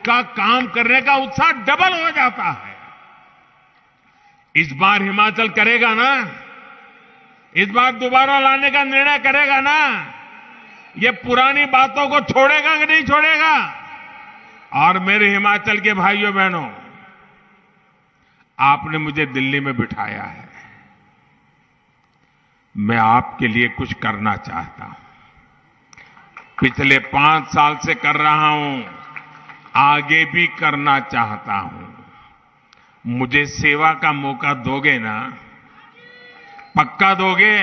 उसका काम करने का उत्साह डबल हो जाता है। इस बार हिमाचल करेगा ना? इस बार दोबारा लाने का निर्णय करेगा ना? ये पुरानी बातों को छोड़ेगा कि नहीं छोड़ेगा? और मेरे हिमाचल के भाइयों बहनों, आपने मुझे दिल्ली में बिठाया है, मैं आपके लिए कुछ करना चाहता हूं। पिछले 5 साल से कर रहा हूं, आगे भी करना चाहता हूं। मुझे सेवा का मौका दोगे ना? पक्का दोगे?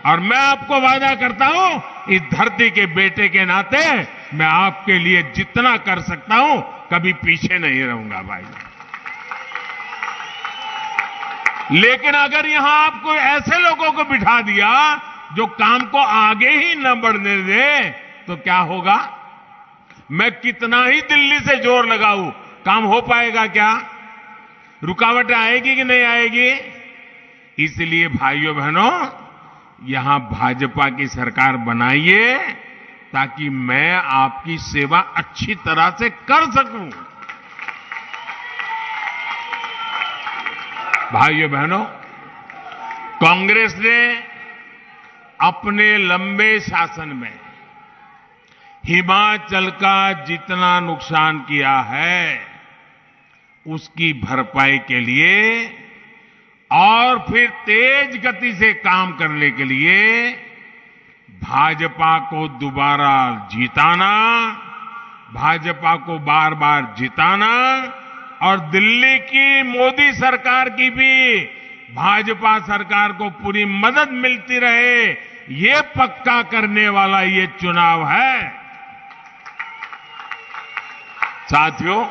और मैं आपको वादा करता हूं, इस धरती के बेटे के नाते मैं आपके लिए जितना कर सकता हूं, कभी पीछे नहीं रहूंगा भाई। लेकिन अगर यहां आपको ऐसे लोगों को बिठा दिया जो काम को आगे ही न बढ़ने दे, तो क्या होगा? मैं कितना ही दिल्ली से जोर लगाऊं, काम हो पाएगा क्या? रुकावटें आएगी कि नहीं आएगी? इसलिए भाइयों बहनों, यहां भाजपा की सरकार बनाइए ताकि मैं आपकी सेवा अच्छी तरह से कर सकूं। भाइयों बहनों, कांग्रेस ने अपने लंबे शासन में हिमाचल का जितना नुकसान किया है, उसकी भरपाई के लिए और फिर तेज गति से काम करने के लिए भाजपा को दोबारा जिताना, भाजपा को बार बार जिताना और दिल्ली की मोदी सरकार की भी भाजपा सरकार को पूरी मदद मिलती रहे, ये पक्का करने वाला ये चुनाव है। साथियों,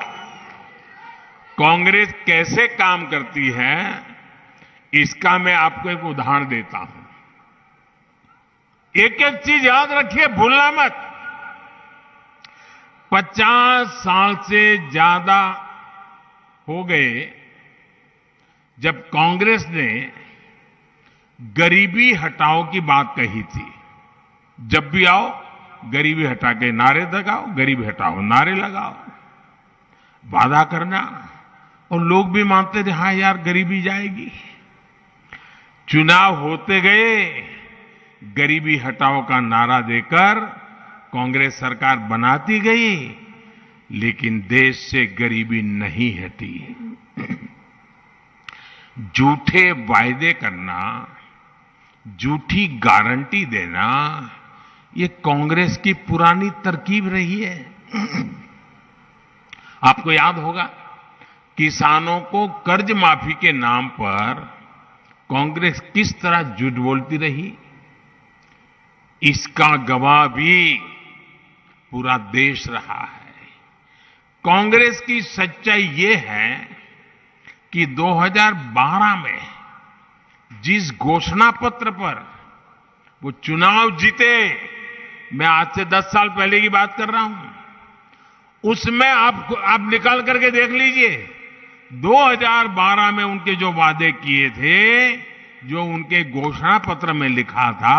कांग्रेस कैसे काम करती है, इसका मैं आपको एक उदाहरण देता हूं। एक एक चीज याद रखिए, भूलना मत। 50 साल से ज्यादा हो गए जब कांग्रेस ने गरीबी हटाओ की बात कही थी। जब भी आओ गरीबी हटा के नारे लगाओ, गरीबी हटाओ नारे लगाओ, वादा करना, और लोग भी मानते थे हाँ यार गरीबी जाएगी। चुनाव होते गए, गरीबी हटाओ का नारा देकर कांग्रेस सरकार बनाती गई, लेकिन देश से गरीबी नहीं हटी। झूठे वायदे करना, झूठी गारंटी देना, ये कांग्रेस की पुरानी तरकीब रही है। आपको याद होगा, किसानों को कर्ज माफी के नाम पर कांग्रेस किस तरह झूठ बोलती रही, इसका गवाह भी पूरा देश रहा है। कांग्रेस की सच्चाई ये है कि 2012 में जिस घोषणा पत्र पर वो चुनाव जीते, मैं आज से 10 साल पहले की बात कर रहा हूं, उसमें आप निकाल करके देख लीजिए, 2012 में उनके जो वादे किए थे, जो उनके घोषणा पत्र में लिखा था,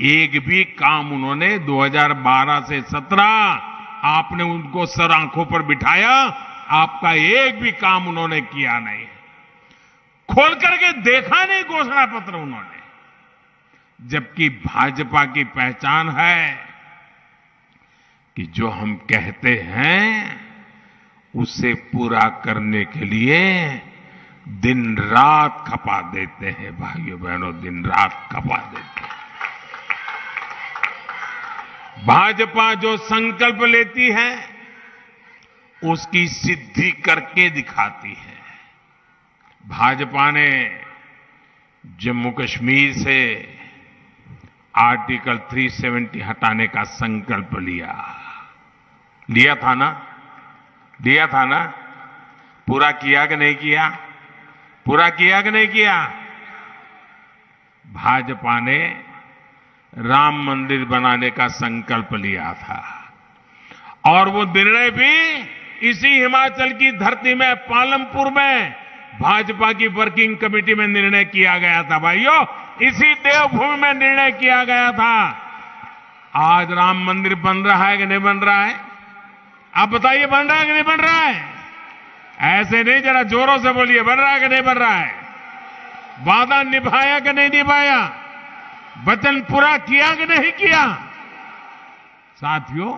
एक भी काम उन्होंने 2012 से 17 आपने उनको सर आंखों पर बिठाया, आपका एक भी काम उन्होंने किया नहीं। खोल करके देखा नहीं घोषणा पत्र उन्होंने। जबकि भाजपा की पहचान है कि जो हम कहते हैं उसे पूरा करने के लिए दिन रात खपा देते हैं। भाइयों बहनों, दिन रात खपा देते हैं। भाजपा जो संकल्प लेती है उसकी सिद्धि करके दिखाती है। भाजपा ने जम्मू कश्मीर से आर्टिकल 370 हटाने का संकल्प लिया था ना? पूरा किया कि नहीं किया? पूरा किया कि नहीं किया? भाजपा ने राम मंदिर बनाने का संकल्प लिया था, और वो निर्णय भी इसी हिमाचल की धरती में, पालमपुर में भाजपा की वर्किंग कमेटी में निर्णय किया गया था। भाइयों, इसी देवभूमि में निर्णय किया गया था। आज राम मंदिर बन रहा है कि नहीं बन रहा है? आप बताइए बन रहा है कि नहीं बन रहा है? ऐसे नहीं, जरा जोरों से बोलिए, बन रहा है कि नहीं बन रहा है? वादा निभाया कि नहीं निभाया? वचन पूरा किया कि नहीं किया? साथियों,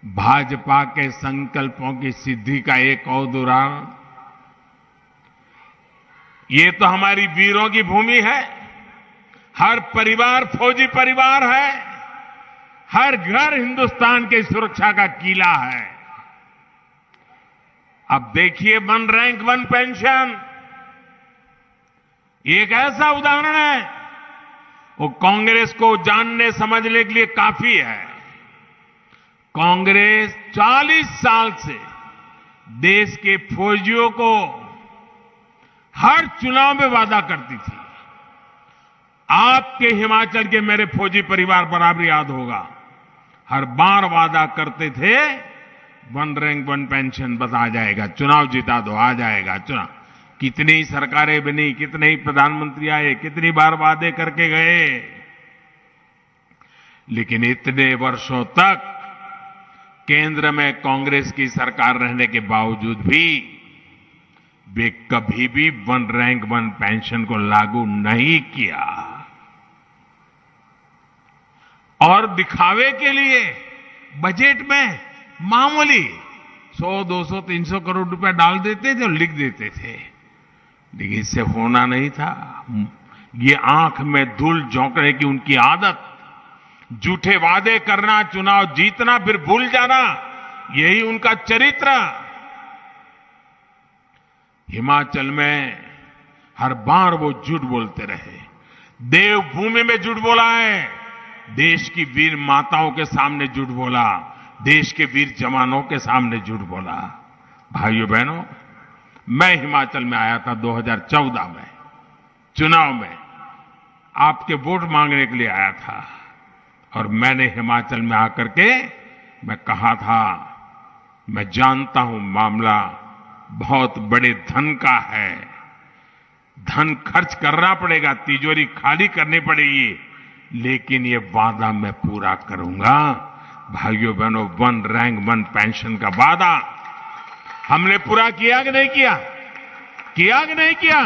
भाजपा के संकल्पों की सिद्धि का एक और उदाहरण, ये तो हमारी वीरों की भूमि है। हर परिवार फौजी परिवार है, हर घर हिंदुस्तान की सुरक्षा का किला है। अब देखिए, वन रैंक वन पेंशन, एक ऐसा उदाहरण है, वो कांग्रेस को जानने समझने के लिए काफी है। कांग्रेस 40 साल से देश के फौजियों को हर चुनाव में वादा करती थी। आपके हिमाचल के मेरे फौजी परिवार बराबर याद होगा, हर बार वादा करते थे, वन रैंक वन पेंशन बस आ जाएगा, चुनाव जिता दो, आ जाएगा चुनाव। कितनी सरकारें बनी, कितने ही प्रधानमंत्री आए, कितनी बार वादे करके गए, लेकिन इतने वर्षों तक केंद्र में कांग्रेस की सरकार रहने के बावजूद भी वे कभी भी वन रैंक वन पेंशन को लागू नहीं किया। और दिखावे के लिए बजट में मामूली 100, 200, 300 करोड़ रुपए डाल देते थे और लिख देते थे, लेकिन इससे होना नहीं था। ये आंख में धूल झोंकने की उनकी आदत, झूठे वादे करना, चुनाव जीतना फिर भूल जाना, यही उनका चरित्र। हिमाचल में हर बार वो झूठ बोलते रहे। देवभूमि में झूठ बोला है, देश की वीर माताओं के सामने झूठ बोला, देश के वीर जवानों के सामने झूठ बोला। भाइयों बहनों, मैं हिमाचल में आया था 2014 में, चुनाव में आपके वोट मांगने के लिए आया था, और मैंने हिमाचल में आकर के मैं कहा था, मैं जानता हूं मामला बहुत बड़े धन का है, धन खर्च करना पड़ेगा, तिजोरी खाली करनी पड़ेगी, लेकिन ये वादा मैं पूरा करूंगा। भाइयों बहनों, वन रैंक वन पेंशन का वादा हमने पूरा किया कि नहीं किया? किया कि नहीं किया?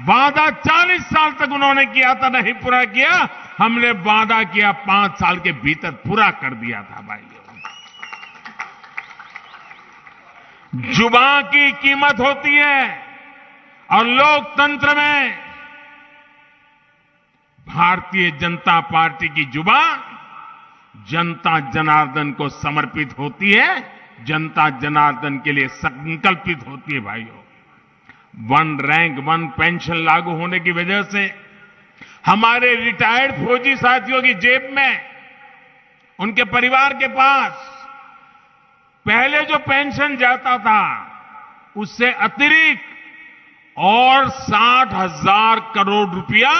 वादा 40 साल तक उन्होंने किया था, नहीं पूरा किया। हमने वादा किया, 5 साल के भीतर पूरा कर दिया था। भाइयों, जुबान की कीमत होती है, और लोकतंत्र में भारतीय जनता पार्टी की जुबान जनता जनार्दन को समर्पित होती है, जनता जनार्दन के लिए संकल्पित होती है। भाइयों, वन रैंक वन पेंशन लागू होने की वजह से हमारे रिटायर्ड फौजी साथियों की जेब में, उनके परिवार के पास पहले जो पेंशन जाता था, उससे अतिरिक्त और 60,000 करोड़ रुपया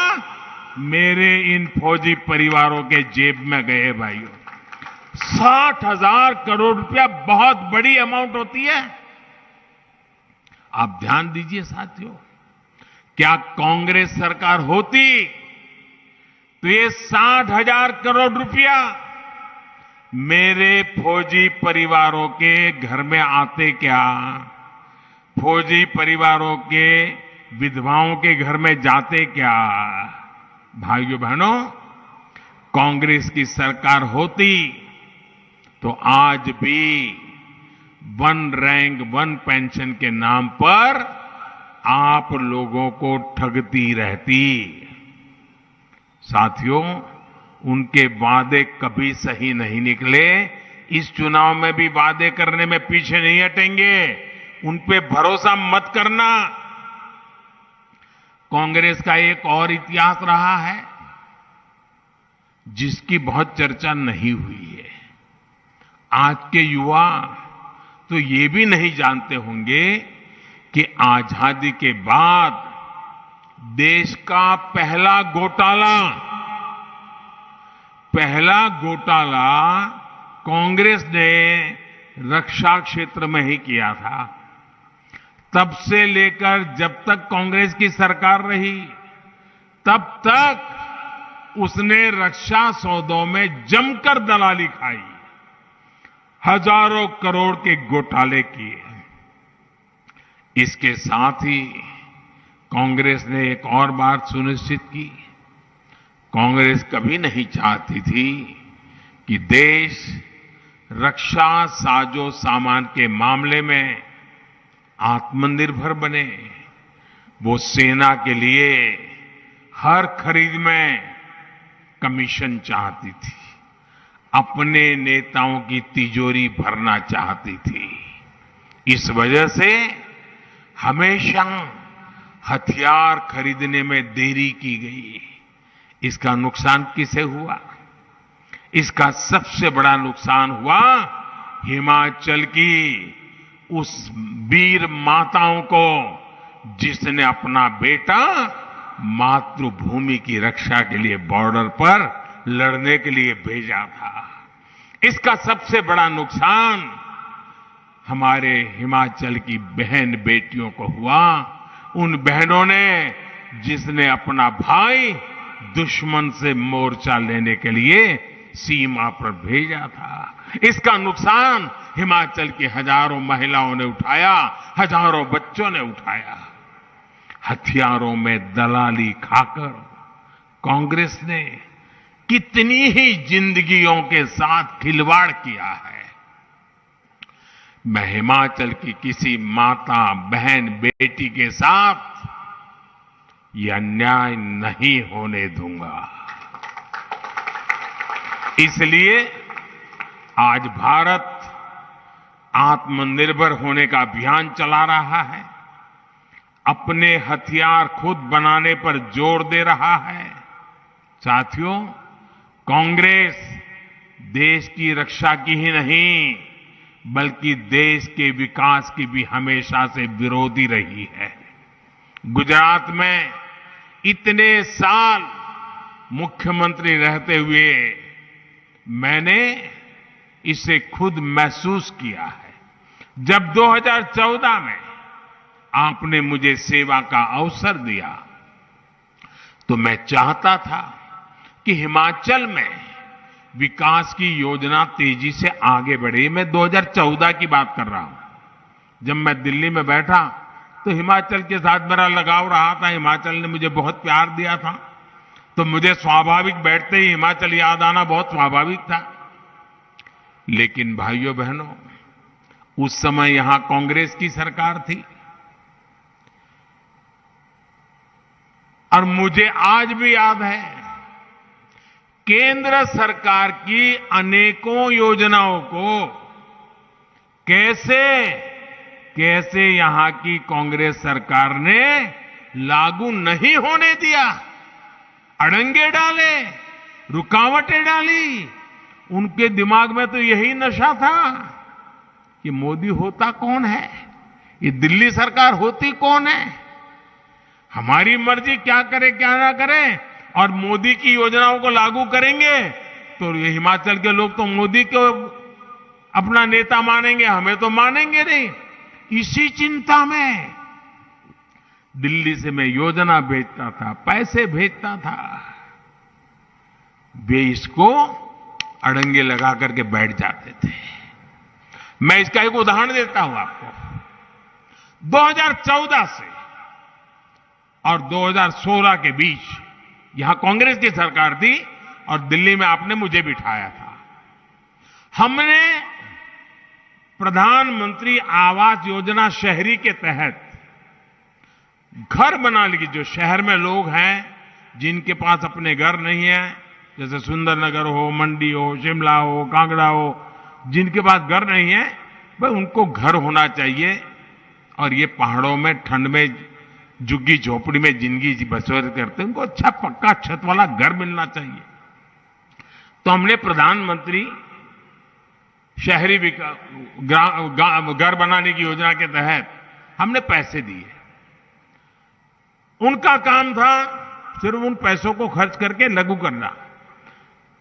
मेरे इन फौजी परिवारों के जेब में गए। भाइयों, 60,000 करोड़ रुपया बहुत बड़ी अमाउंट होती है। आप ध्यान दीजिए साथियों, क्या कांग्रेस सरकार होती तो ये 60,000 करोड़ रुपया मेरे फौजी परिवारों के घर में आते क्या? फौजी परिवारों के विधवाओं के घर में जाते क्या? भाइयों बहनों, कांग्रेस की सरकार होती तो आज भी वन रैंक वन पेंशन के नाम पर आप लोगों को ठगती रहती। साथियों, उनके वादे कभी सही नहीं निकले। इस चुनाव में भी वादे करने में पीछे नहीं हटेंगे, उन पे भरोसा मत करना। कांग्रेस का एक और इतिहास रहा है जिसकी बहुत चर्चा नहीं हुई है। आज के युवा तो ये भी नहीं जानते होंगे कि आजादी के बाद देश का पहला घोटाला कांग्रेस ने रक्षा क्षेत्र में ही किया था। तब से लेकर जब तक कांग्रेस की सरकार रही, तब तक उसने रक्षा सौदों में जमकर दलाली खाई। हजारों करोड़ के घोटाले किए। इसके साथ ही कांग्रेस ने एक और बात सुनिश्चित की। कांग्रेस कभी नहीं चाहती थी कि देश रक्षा साजो सामान के मामले में आत्मनिर्भर बने। वो सेना के लिए हर खरीद में कमीशन चाहती थी, अपने नेताओं की तिजोरी भरना चाहती थी। इस वजह से हमेशा हथियार खरीदने में देरी की गई। इसका नुकसान किसे हुआ? इसका सबसे बड़ा नुकसान हुआ हिमाचल की उस वीर माताओं को जिसने अपना बेटा मातृभूमि की रक्षा के लिए बॉर्डर पर लड़ने के लिए भेजा था। इसका सबसे बड़ा नुकसान हमारे हिमाचल की बहन बेटियों को हुआ। उन बहनों ने जिसने अपना भाई दुश्मन से मोर्चा लेने के लिए सीमा पर भेजा था। इसका नुकसान हिमाचल की हजारों महिलाओं ने उठाया, हजारों बच्चों ने उठाया। हथियारों में दलाली खाकर कांग्रेस ने कितनी ही जिंदगियों के साथ खिलवाड़ किया है। मैं हिमाचल की किसी माता, बहन, बेटी के साथ यह अन्याय नहीं होने दूंगा। इसलिए आज भारत आत्मनिर्भर होने का अभियान चला रहा है, अपने हथियार खुद बनाने पर जोर दे रहा है। साथियों, कांग्रेस देश की रक्षा की ही नहीं बल्कि देश के विकास की भी हमेशा से विरोधी रही है। गुजरात में इतने साल मुख्यमंत्री रहते हुए मैंने इसे खुद महसूस किया है। जब 2014 में आपने मुझे सेवा का अवसर दिया तो मैं चाहता था कि हिमाचल में विकास की योजना तेजी से आगे बढ़े। मैं 2014 की बात कर रहा हूं। जब मैं दिल्ली में बैठा तो हिमाचल के साथ मेरा लगाव रहा था। हिमाचल ने मुझे बहुत प्यार दिया था, तो मुझे स्वाभाविक बैठते ही हिमाचल याद आना बहुत स्वाभाविक था। लेकिन भाइयों बहनों, उस समय यहां कांग्रेस की सरकार थी और मुझे आज भी याद है केंद्र सरकार की अनेकों योजनाओं को कैसे यहां की कांग्रेस सरकार ने लागू नहीं होने दिया। अड़ंगे डाले, रुकावटें डाली। उनके दिमाग में तो यही नशा था कि मोदी होता कौन है, ये दिल्ली सरकार होती कौन है, हमारी मर्जी क्या करे क्या ना करे, और मोदी की योजनाओं को लागू करेंगे तो ये हिमाचल के लोग तो मोदी को अपना नेता मानेंगे, हमें तो मानेंगे नहीं। इसी चिंता में दिल्ली से मैं योजना भेजता था, पैसे भेजता था। वे इसको अड़ंगे लगा करके बैठ जाते थे। मैं इसका एक उदाहरण देता हूं आपको। 2014 से और 2016 के बीच यहां कांग्रेस की सरकार थी और दिल्ली में आपने मुझे बिठाया था। हमने प्रधानमंत्री आवास योजना शहरी के तहत घर बना लिए। जो शहर में लोग हैं जिनके पास अपने घर नहीं है, जैसे सुंदरनगर हो, मंडी हो, शिमला हो, कांगड़ा हो, जिनके पास घर नहीं है, भाई उनको घर होना चाहिए। और ये पहाड़ों में ठंड में झुग्गी झोपड़ी में जिंदगी बसर करते हैं, उनको अच्छा पक्का छत वाला घर मिलना चाहिए। तो हमने प्रधानमंत्री शहरी घर बनाने की योजना के तहत हमने पैसे दिए। उनका काम था सिर्फ उन पैसों को खर्च करके लागू करना।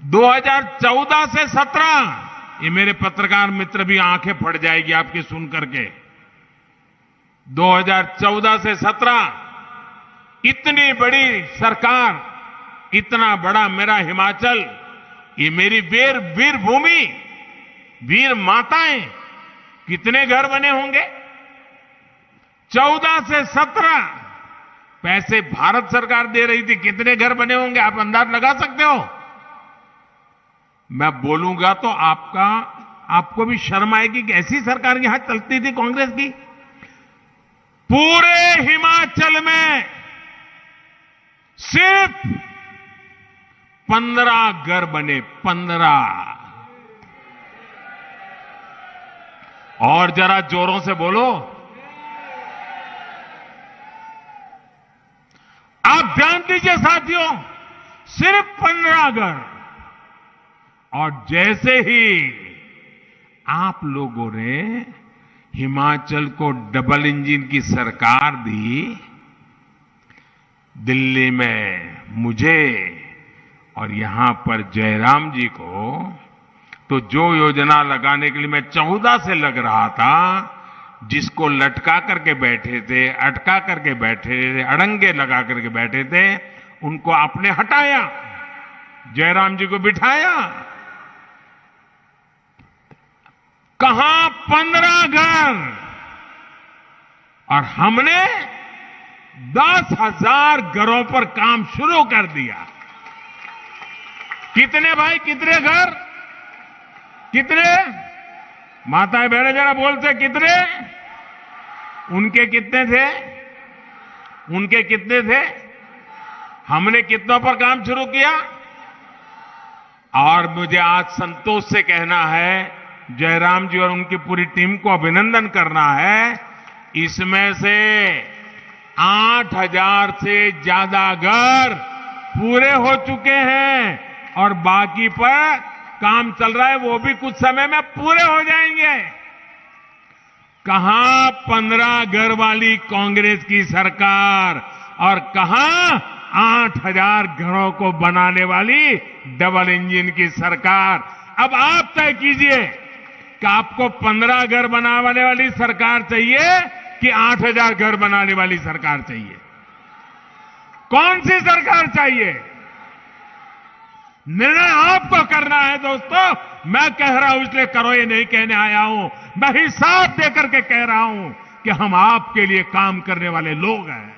2014 से 17, ये मेरे पत्रकार मित्र भी आंखें फट जाएगी आपकी सुन करके, 2014 से 17 इतनी बड़ी सरकार, इतना बड़ा मेरा हिमाचल, ये मेरी वीर भूमि वीर माताएं, कितने घर बने होंगे? 14 से 17 पैसे भारत सरकार दे रही थी, कितने घर बने होंगे आप अंदाज लगा सकते हो? मैं बोलूंगा तो आपको भी शर्म आएगी कि ऐसी सरकार यहां चलती थी कांग्रेस की। पूरे हिमाचल में सिर्फ 15 घर बने, 15। और जरा जोरों से बोलो। आप ध्यान दीजिए साथियों, सिर्फ 15 घर। और जैसे ही आप लोगों ने हिमाचल को डबल इंजन की सरकार दी, दिल्ली में मुझे और यहां पर जयराम जी को, तो जो योजना लगाने के लिए मैं 14 से लग रहा था, जिसको लटका करके बैठे थे, अटका करके बैठे थे, अड़ंगे लगा करके बैठे थे, उनको आपने हटाया, जयराम जी को बिठाया। कहां 15 घर, और हमने 10,000 घरों पर काम शुरू कर दिया। कितने भाई, कितने घर, कितने? माताएं बहनें जरा बोलते, कितने? उनके कितने थे? उनके कितने थे? हमने कितनों पर काम शुरू किया? और मुझे आज संतोष से कहना है, जयराम जी और उनकी पूरी टीम को अभिनंदन करना है, इसमें से 8,000 से ज्यादा घर पूरे हो चुके हैं और बाकी पर काम चल रहा है, वो भी कुछ समय में पूरे हो जाएंगे। कहां 15 घर वाली कांग्रेस की सरकार और कहां 8,000 घरों को बनाने वाली डबल इंजन की सरकार। अब आप तय कीजिए कि आपको 15 घर बनाने वाली सरकार चाहिए कि 8,000 घर बनाने वाली सरकार चाहिए? कौन सी सरकार चाहिए? निर्णय आपको करना है दोस्तों। मैं कह रहा हूं इसलिए करो ये नहीं कहने आया हूं, मैं ही साथ देकर के कह रहा हूं कि हम आपके लिए काम करने वाले लोग हैं।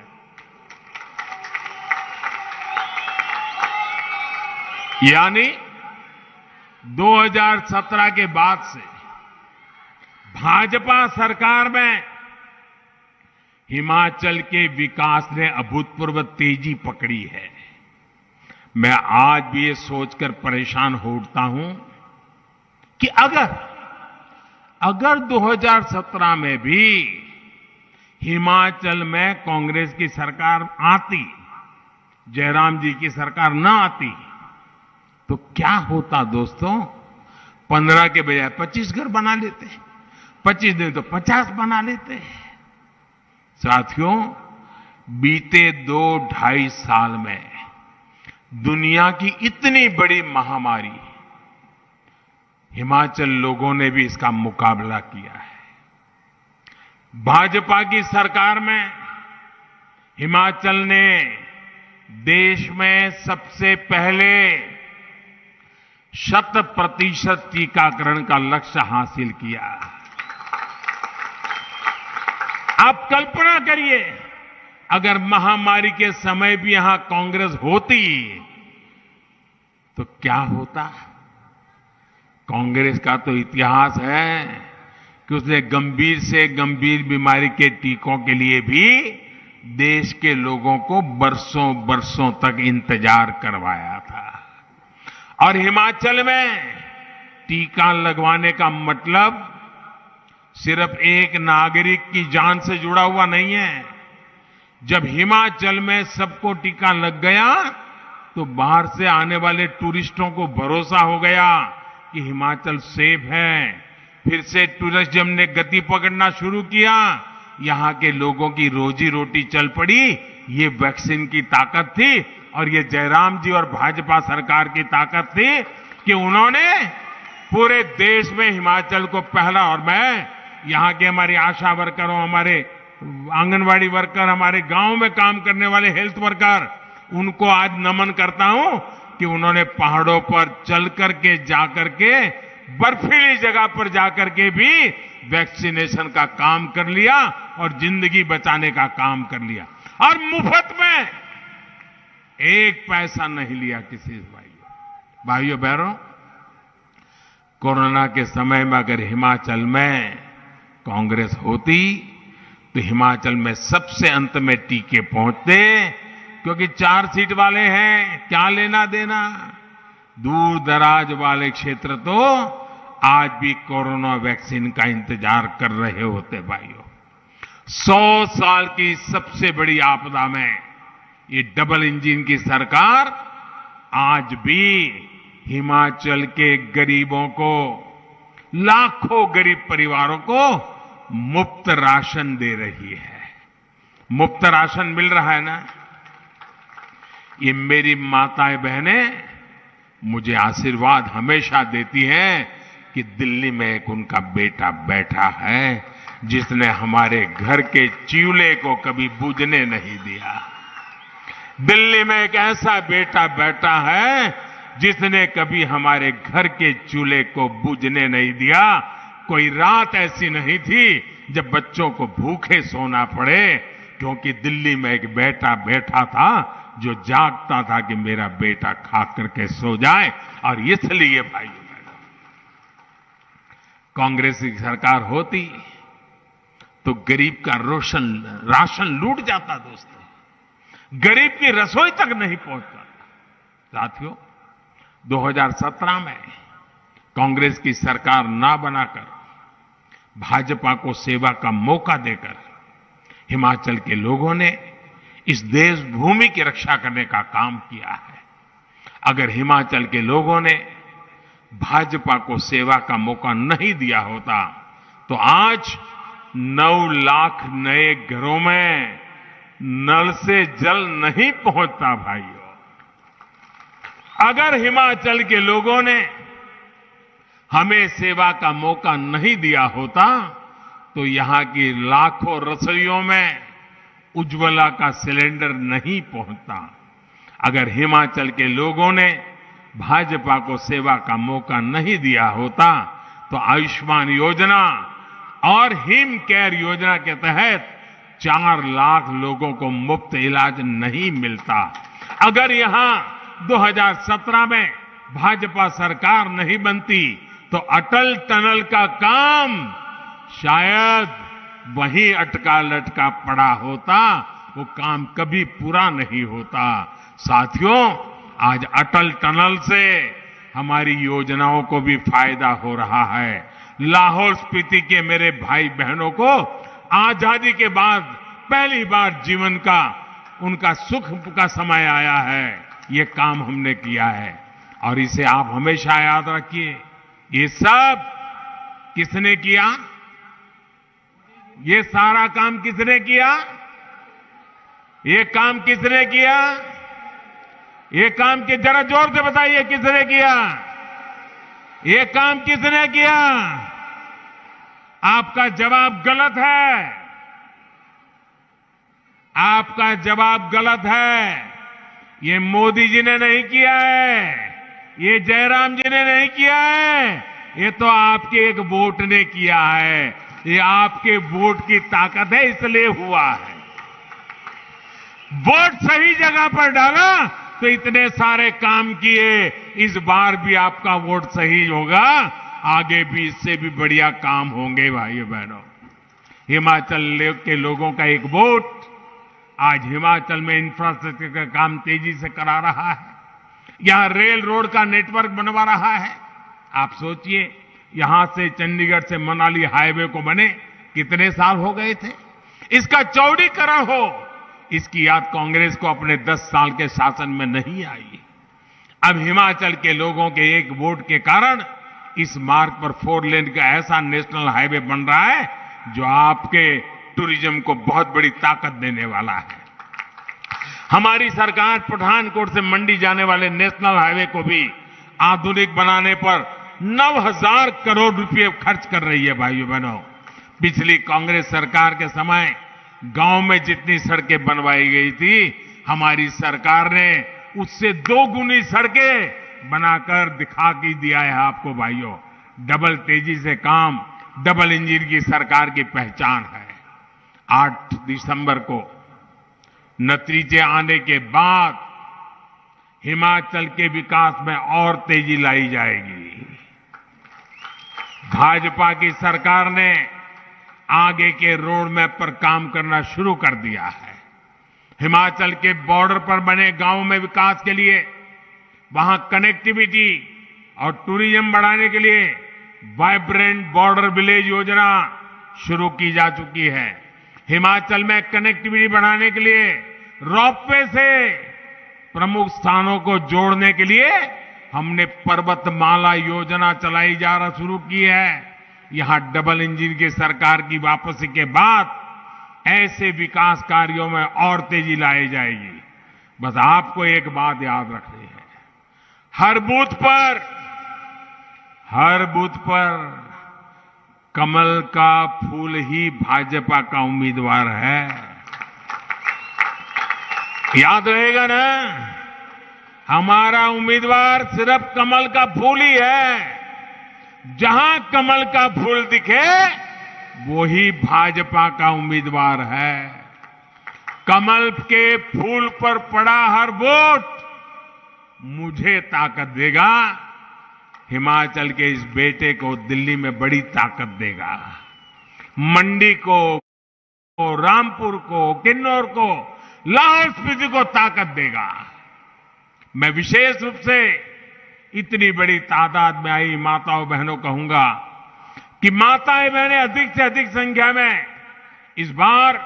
यानी 2017 के बाद से भाजपा सरकार में हिमाचल के विकास ने अभूतपूर्व तेजी पकड़ी है। मैं आज भी ये सोचकर परेशान हो उठता हूं कि अगर 2017 में भी हिमाचल में कांग्रेस की सरकार आती, जयराम जी की सरकार न आती, तो क्या होता दोस्तों? 15 के बजाय 25 घर बना लेते, 25 नहीं तो 50 बना लेते। साथियों, बीते 2-2.5 साल में दुनिया की इतनी बड़ी महामारी, हिमाचल लोगों ने भी इसका मुकाबला किया है। भाजपा की सरकार में हिमाचल ने देश में सबसे पहले 100% टीकाकरण का लक्ष्य हासिल किया। आप कल्पना करिए, अगर महामारी के समय भी यहां कांग्रेस होती तो क्या होता? कांग्रेस का तो इतिहास है कि उसने गंभीर से गंभीर बीमारी के टीकों के लिए भी देश के लोगों को बरसों बरसों तक इंतजार करवाया था। और हिमाचल में टीका लगवाने का मतलब सिर्फ एक नागरिक की जान से जुड़ा हुआ नहीं है। जब हिमाचल में सबको टीका लग गया तो बाहर से आने वाले टूरिस्टों को भरोसा हो गया कि हिमाचल सेफ है। फिर से टूरिज्म ने गति पकड़ना शुरू किया, यहां के लोगों की रोजी रोटी चल पड़ी। ये वैक्सीन की ताकत थी और ये जयराम जी और भाजपा सरकार की ताकत थी कि उन्होंने पूरे देश में हिमाचल को पहला, और मैं यहां के हमारे आशा वर्करों, हमारे आंगनवाड़ी वर्कर, हमारे गांव में काम करने वाले हेल्थ वर्कर, उनको आज नमन करता हूं कि उन्होंने पहाड़ों पर चल करके जाकर के बर्फीली जगह पर जाकर के भी वैक्सीनेशन का काम कर लिया और जिंदगी बचाने का काम कर लिया, और मुफ्त में, एक पैसा नहीं लिया किसी से। भाइयों बहनों, कोरोना के समय में अगर हिमाचल में कांग्रेस होती तो हिमाचल में सबसे अंत में टीके पहुंचते, क्योंकि 4 सीट वाले हैं, क्या लेना देना। दूर दराज वाले क्षेत्र तो आज भी कोरोना वैक्सीन का इंतजार कर रहे होते। भाइयों, 100 साल की सबसे बड़ी आपदा में ये डबल इंजन की सरकार आज भी हिमाचल के गरीबों को, लाखों गरीब परिवारों को मुफ्त राशन दे रही है। मुफ्त राशन मिल रहा है ना। ये मेरी माताएं बहनें मुझे आशीर्वाद हमेशा देती हैं कि दिल्ली में एक उनका बेटा बैठा है जिसने हमारे घर के चूल्हे को कभी बुझने नहीं दिया। दिल्ली में एक ऐसा बेटा बैठा है जिसने कभी हमारे घर के चूल्हे को बुझने नहीं दिया। कोई रात ऐसी नहीं थी जब बच्चों को भूखे सोना पड़े, क्योंकि दिल्ली में एक बेटा बैठा था जो जागता था कि मेरा बेटा खा करके सो जाए। और इसलिए भाइयों, कांग्रेस की सरकार होती तो गरीब का राशन लूट जाता। दोस्तों, गरीब की रसोई तक नहीं पहुंच पाता। साथियों, 2017 में कांग्रेस की सरकार ना बनाकर भाजपा को सेवा का मौका देकर हिमाचल के लोगों ने इस देश भूमि की रक्षा करने का काम किया है। अगर हिमाचल के लोगों ने भाजपा को सेवा का मौका नहीं दिया होता तो आज 9 लाख नए घरों में नल से जल नहीं पहुंचता। भाइयों, अगर हिमाचल के लोगों ने हमें सेवा का मौका नहीं दिया होता तो यहां की लाखों रसोइयों में उज्ज्वला का सिलेंडर नहीं पहुंचता। अगर हिमाचल के लोगों ने भाजपा को सेवा का मौका नहीं दिया होता तो आयुष्मान योजना और हिम केयर योजना के तहत 4 लाख लोगों को मुफ्त इलाज नहीं मिलता। अगर यहां 2017 में भाजपा सरकार नहीं बनती तो अटल टनल का काम शायद वहीं अटका लटका पड़ा होता, वो काम कभी पूरा नहीं होता। साथियों, आज अटल टनल से हमारी योजनाओं को भी फायदा हो रहा है। लाहौल स्पीति के मेरे भाई बहनों को आजादी के बाद पहली बार जीवन का उनका सुख का समय आया है। ये काम हमने किया है और इसे आप हमेशा याद रखिए। ये सब किसने किया? ये सारा काम किसने किया? ये काम किसने किया? ये काम के जरा जोर से बताइए, किसने किया? ये काम किसने किया? आपका जवाब गलत है। आपका जवाब गलत है। ये मोदी जी ने नहीं किया है, ये जयराम जी ने नहीं किया है, ये तो आपके एक वोट ने किया है। ये आपके वोट की ताकत है, इसलिए हुआ है। वोट सही जगह पर डाला तो इतने सारे काम किए। इस बार भी आपका वोट सही होगा, आगे भी इससे भी बढ़िया काम होंगे। भाइयों बहनों, हिमाचल के लोगों का एक वोट आज हिमाचल में इंफ्रास्ट्रक्चर का काम तेजी से करा रहा है। यहां रेल रोड का नेटवर्क बनवा रहा है। आप सोचिए, यहां से चंडीगढ़ से मनाली हाईवे को बने कितने साल हो गए थे। इसका चौड़ीकरण हो, इसकी याद कांग्रेस को अपने 10 साल के शासन में नहीं आई। अब हिमाचल के लोगों के एक वोट के कारण इस मार्ग पर 4 लेन का ऐसा नेशनल हाईवे बन रहा है जो आपके टूरिज्म को बहुत बड़ी ताकत देने वाला है। हमारी सरकार पठानकोट से मंडी जाने वाले नेशनल हाईवे को भी आधुनिक बनाने पर 9,000 करोड़ रुपए खर्च कर रही है। भाइयों बहनों, पिछली कांग्रेस सरकार के समय गांव में जितनी सड़कें बनवाई गई थी, हमारी सरकार ने उससे 2 गुनी सड़कें बनाकर दिखा के दिया है आपको। भाइयों, डबल तेजी से काम, डबल इंजन की सरकार की पहचान है। 8 दिसंबर को नतीजे आने के बाद हिमाचल के विकास में और तेजी लाई जाएगी। भाजपा की सरकार ने आगे के रोड मैप पर काम करना शुरू कर दिया है। हिमाचल के बॉर्डर पर बने गांवों में विकास के लिए, वहां कनेक्टिविटी और टूरिज्म बढ़ाने के लिए वाइब्रेंट बॉर्डर विलेज योजना शुरू की जा चुकी है। हिमाचल में कनेक्टिविटी बढ़ाने के लिए रोपवे से प्रमुख स्थानों को जोड़ने के लिए हमने पर्वतमाला योजना चलाई जा रहा शुरू की है। यहां डबल इंजन की सरकार की वापसी के बाद ऐसे विकास कार्यों में और तेजी लाई जाएगी। बस आपको एक बात याद रखनी है, हर बूथ पर कमल का फूल ही भाजपा का उम्मीदवार है। याद रहेगा ना, हमारा उम्मीदवार सिर्फ कमल का फूल ही है। जहां कमल का फूल दिखे वो ही भाजपा का उम्मीदवार है। कमल के फूल पर पड़ा हर वोट मुझे ताकत देगा, हिमाचल के इस बेटे को दिल्ली में बड़ी ताकत देगा, मंडी को, रामपुर को, किन्नौर को, लाहौल स्पीति को ताकत देगा। मैं विशेष रूप से इतनी बड़ी तादाद में आई माताओं बहनों कहूंगा कि माताएं बहनें अधिक से अधिक संख्या में इस बार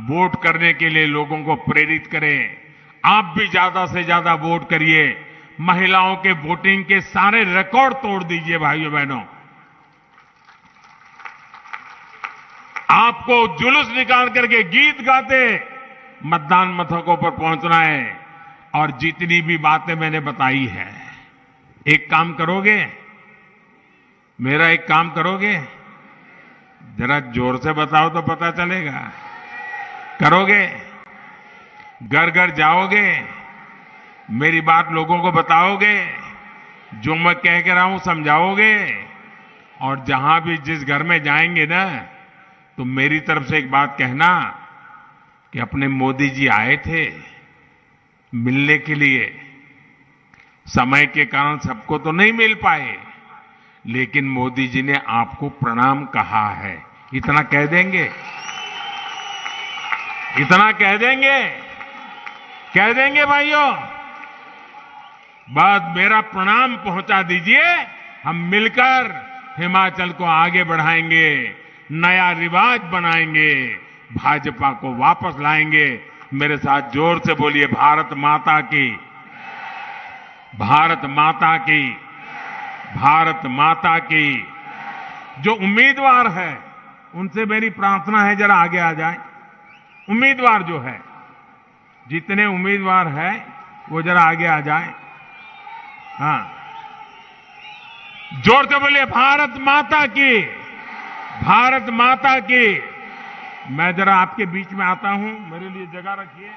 वोट करने के लिए लोगों को प्रेरित करें। आप भी ज्यादा से ज्यादा वोट करिए। महिलाओं के वोटिंग के सारे रिकॉर्ड तोड़ दीजिए भाइयों बहनों। आपको जुलूस निकाल करके गीत गाते मतदान मथकों पर पहुंचना है। और जितनी भी बातें मैंने बताई है, एक काम करोगे, मेरा एक काम करोगे, जरा जोर से बताओ तो पता चलेगा। करोगे? घर घर जाओगे, मेरी बात लोगों को बताओगे, जो मैं कह के रहा हूं समझाओगे। और जहां भी जिस घर में जाएंगे ना, तो मेरी तरफ से एक बात कहना कि अपने मोदी जी आए थे मिलने के लिए, समय के कारण सबको तो नहीं मिल पाए, लेकिन मोदी जी ने आपको प्रणाम कहा है। इतना कह देंगे? इतना कह देंगे? कह देंगे भाइयों? बस मेरा प्रणाम पहुंचा दीजिए। हम मिलकर हिमाचल को आगे बढ़ाएंगे, नया रिवाज बनाएंगे, भाजपा को वापस लाएंगे। मेरे साथ जोर से बोलिए, भारत माता की, भारत माता की, भारत माता की। जो उम्मीदवार है उनसे मेरी प्रार्थना है, जरा आगे आ जाए। उम्मीदवार जो है, जितने उम्मीदवार हैं वो जरा आगे आ जाए। हाँ, जोर से बोलिए, भारत माता की, भारत माता की। मैं जरा आपके बीच में आता हूं, मेरे लिए जगह रखिए।